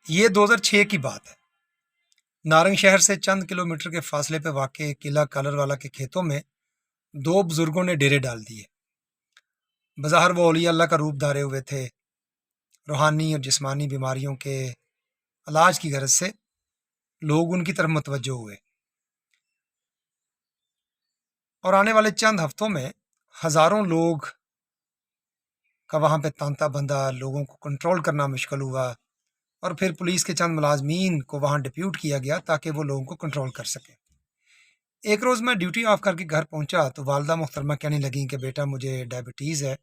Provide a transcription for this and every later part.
یہ 2006 کی بات ہے۔ نارنگ شہر سے چند کلومیٹر کے فاصلے پہ واقع قلعہ کالر والا کے کھیتوں میں دو بزرگوں نے ڈیرے ڈال دیے۔ بظاہر وہ اولیاء اللہ کا روپ دھارے ہوئے تھے۔ روحانی اور جسمانی بیماریوں کے علاج کی غرض سے لوگ ان کی طرف متوجہ ہوئے، اور آنے والے چند ہفتوں میں ہزاروں لوگ کا وہاں پہ تانتا بندھا، لوگوں کو کنٹرول کرنا مشکل ہوا، اور پھر پولیس کے چند ملازمین کو وہاں ڈپیوٹ کیا گیا تاکہ وہ لوگوں کو کنٹرول کر سکیں۔ ایک روز میں ڈیوٹی آف کر کے گھر پہنچا تو والدہ محترمہ کہنے لگیں کہ بیٹا مجھے ڈائبٹیز ہے،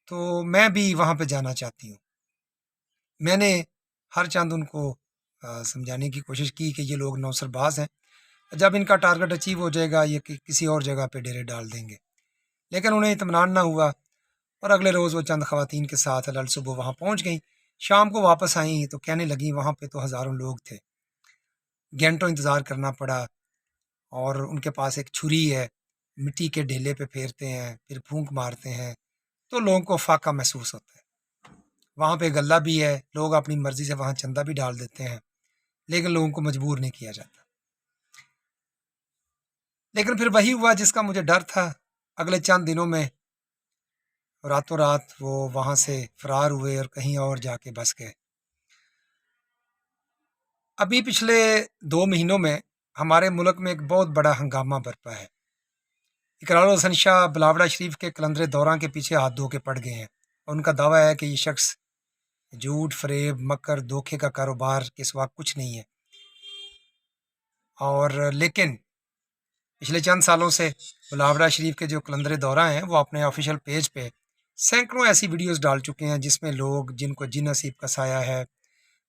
تو میں بھی وہاں پہ جانا چاہتی ہوں۔ میں نے ہر چند ان کو سمجھانے کی کوشش کی کہ یہ لوگ نوسر باز ہیں، جب ان کا ٹارگٹ اچیو ہو جائے گا یہ کسی اور جگہ پہ ڈیرے ڈال دیں گے، لیکن انہیں اطمینان نہ ہوا، اور اگلے روز وہ چند خواتین کے ساتھ لل صبح وہاں پہنچ گئیں۔ شام کو واپس آئیں تو کہنے لگیں وہاں پہ تو ہزاروں لوگ تھے، گھنٹوں انتظار کرنا پڑا، اور ان کے پاس ایک چھری ہے، مٹی کے ڈھیلے پہ پھیرتے ہیں، پھر پھونک مارتے ہیں، تو لوگوں کو فاقہ محسوس ہوتا ہے۔ وہاں پہ غلہ بھی ہے، لوگ اپنی مرضی سے وہاں چندہ بھی ڈال دیتے ہیں، لیکن لوگوں کو مجبور نہیں کیا جاتا۔ لیکن پھر وہی ہوا جس کا مجھے ڈر تھا۔ اگلے چند دنوں میں راتوں رات وہ وہاں سے فرار ہوئے اور کہیں اور جا کے بس گئے۔ ابھی پچھلے 2 مہینوں میں ہمارے ملک میں ایک بہت بڑا ہنگامہ برپا ہے۔ اقرار الحسن شاہ بلاوڑا شریف کے قلندر دوراں کے پیچھے ہاتھ دھو کے پڑ گئے ہیں، اور ان کا دعویٰ ہے کہ یہ شخص جھوٹ، فریب، مکر، دھوکے کا کاروبار کے سوا کچھ نہیں ہے۔ اور لیکن پچھلے چند سالوں سے بلاوڑا شریف کے جو قلندر دوراں ہیں وہ اپنے آفیشیل پیج پہ سینکڑوں ایسی ویڈیوز ڈال چکے ہیں جس میں لوگ جن کو جن نصیب کا سایہ ہے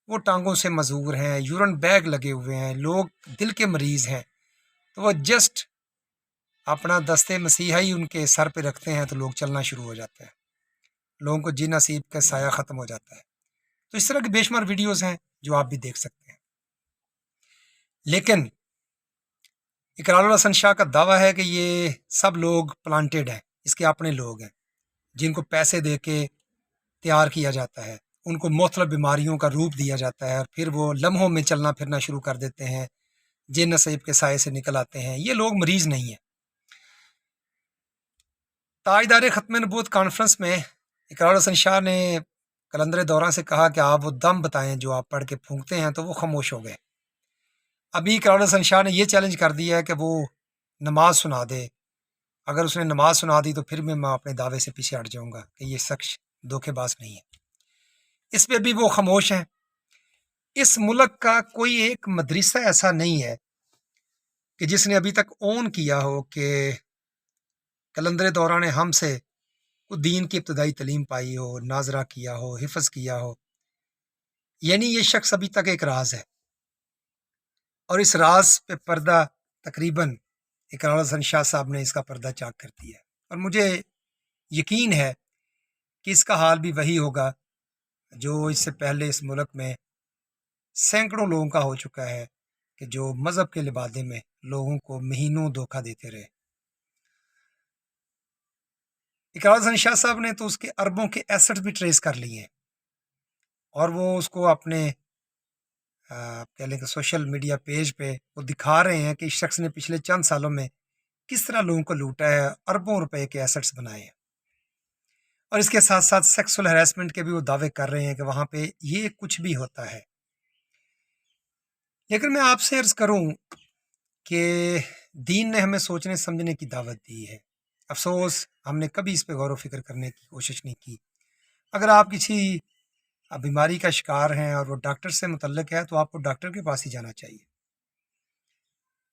وہ ٹانگوں سے مزور ہیں، یورن بیگ لگے ہوئے ہیں، لوگ دل کے مریض ہیں، تو وہ جسٹ اپنا دستے مسیحا ہی ان کے سر پہ رکھتے ہیں تو لوگ چلنا شروع ہو جاتا ہے، لوگوں کو جن نصیب کا سایہ ختم ہو جاتا ہے۔ تو اس طرح کی بے شمار ویڈیوز ہیں جو آپ بھی دیکھ سکتے ہیں۔ لیکن اقرار الحسن شاہ کا دعویٰ ہے کہ یہ سب لوگ پلانٹیڈ ہیں، اس کے اپنے لوگ ہیں جن کو پیسے دے کے تیار کیا جاتا ہے، ان کو مختلف بیماریوں کا روپ دیا جاتا ہے، اور پھر وہ لمحوں میں چلنا پھرنا شروع کر دیتے ہیں، جن نصیب کے سائے سے نکل آتے ہیں۔ یہ لوگ مریض نہیں ہیں۔ تاجدار ختم نبوت کانفرنس میں اقرار الحسن شاہ نے قلندر دوراں سے کہا کہ آپ وہ دم بتائیں جو آپ پڑھ کے پھونکتے ہیں، تو وہ خاموش ہو گئے۔ ابھی اقرار الحسن شاہ نے یہ چیلنج کر دیا ہے کہ وہ نماز سنا دے، اگر اس نے نماز سنا دی تو پھر میں اپنے دعوے سے پیچھے ہٹ جاؤں گا کہ یہ شخص دھوکے باز نہیں ہے۔ اس پہ بھی وہ خاموش ہیں۔ اس ملک کا کوئی ایک مدرسہ ایسا نہیں ہے کہ جس نے ابھی تک اون کیا ہو کہ قلندر دوراں نے ہم سے دین کی ابتدائی تعلیم پائی ہو، ناظرہ کیا ہو، حفظ کیا ہو۔ یعنی یہ شخص ابھی تک ایک راز ہے، اور اس راز پہ پردہ تقریباً اقرار الحسن شاہ صاحب نے اس کا پردہ چاک کر دیا ہے، اور مجھے یقین ہے کہ اس کا حال بھی وہی ہوگا جو اس سے پہلے اس ملک میں سینکڑوں لوگوں کا ہو چکا ہے، کہ جو مذہب کے لبادے میں لوگوں کو مہینوں دھوکہ دیتے رہے۔ اقرار الحسن شاہ صاحب نے تو اس کے اربوں کے ایسٹ بھی ٹریس کر لیے ہیں، اور وہ اس کو اپنے کہہ لیں کہ سوشل میڈیا پیج پہ وہ دکھا رہے ہیں کہ اس شخص نے پچھلے چند سالوں میں کس طرح لوگوں کو لوٹا ہے، اربوں روپے کے ایسٹس بنائے ہیں، اور اس کے ساتھ ساتھ سیکسول ہراسمنٹ کے بھی وہ دعوے کر رہے ہیں کہ وہاں پہ یہ کچھ بھی ہوتا ہے۔ لیکن میں آپ سے عرض کروں کہ دین نے ہمیں سوچنے سمجھنے کی دعوت دی ہے۔ افسوس ہم نے کبھی اس پہ غور و فکر کرنے کی کوشش نہیں کی۔ اگر آپ کسی بیماری کا شکار ہیں اور وہ ڈاکٹر سے متعلق ہے تو آپ کو ڈاکٹر کے پاس ہی جانا چاہیے۔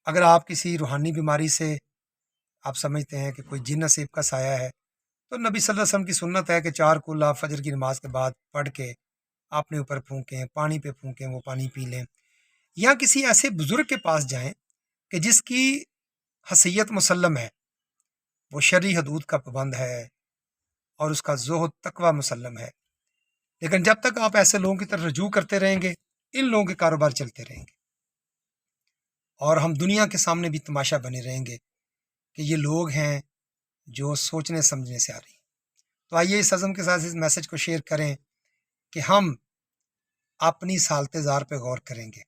اگر آپ کسی روحانی بیماری سے آپ سمجھتے ہیں کہ کوئی جن نصیب کا سایہ ہے تو نبی صلی اللہ علیہ وسلم کی سنت ہے کہ 4 کل آپ فجر کی نماز کے بعد پڑھ کے اپنے اوپر پھونکیں، پانی پہ پھونکیں، وہ پانی پی لیں، یا کسی ایسے بزرگ کے پاس جائیں کہ جس کی حیثیت مسلم ہے، وہ شرعی حدود کا پابند ہے اور اس کا زہد تقوی مسلم ہے۔ لیکن جب تک آپ ایسے لوگوں کی طرف رجوع کرتے رہیں گے، ان لوگوں کے کاروبار چلتے رہیں گے، اور ہم دنیا کے سامنے بھی تماشا بنے رہیں گے کہ یہ لوگ ہیں جو سوچنے سمجھنے سے آ رہی ہیں۔ تو آئیے اس عزم کے ساتھ اس میسج کو شیئر کریں کہ ہم اپنی حالت زار پہ غور کریں گے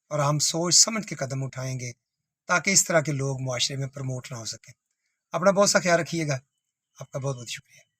اور ہم سوچ سمجھ کے قدم اٹھائیں گے تاکہ اس طرح کے لوگ معاشرے میں پروموٹ نہ ہو سکیں۔ اپنا بہت سا خیال رکھیے گا۔ آپ کا بہت بہت شکریہ۔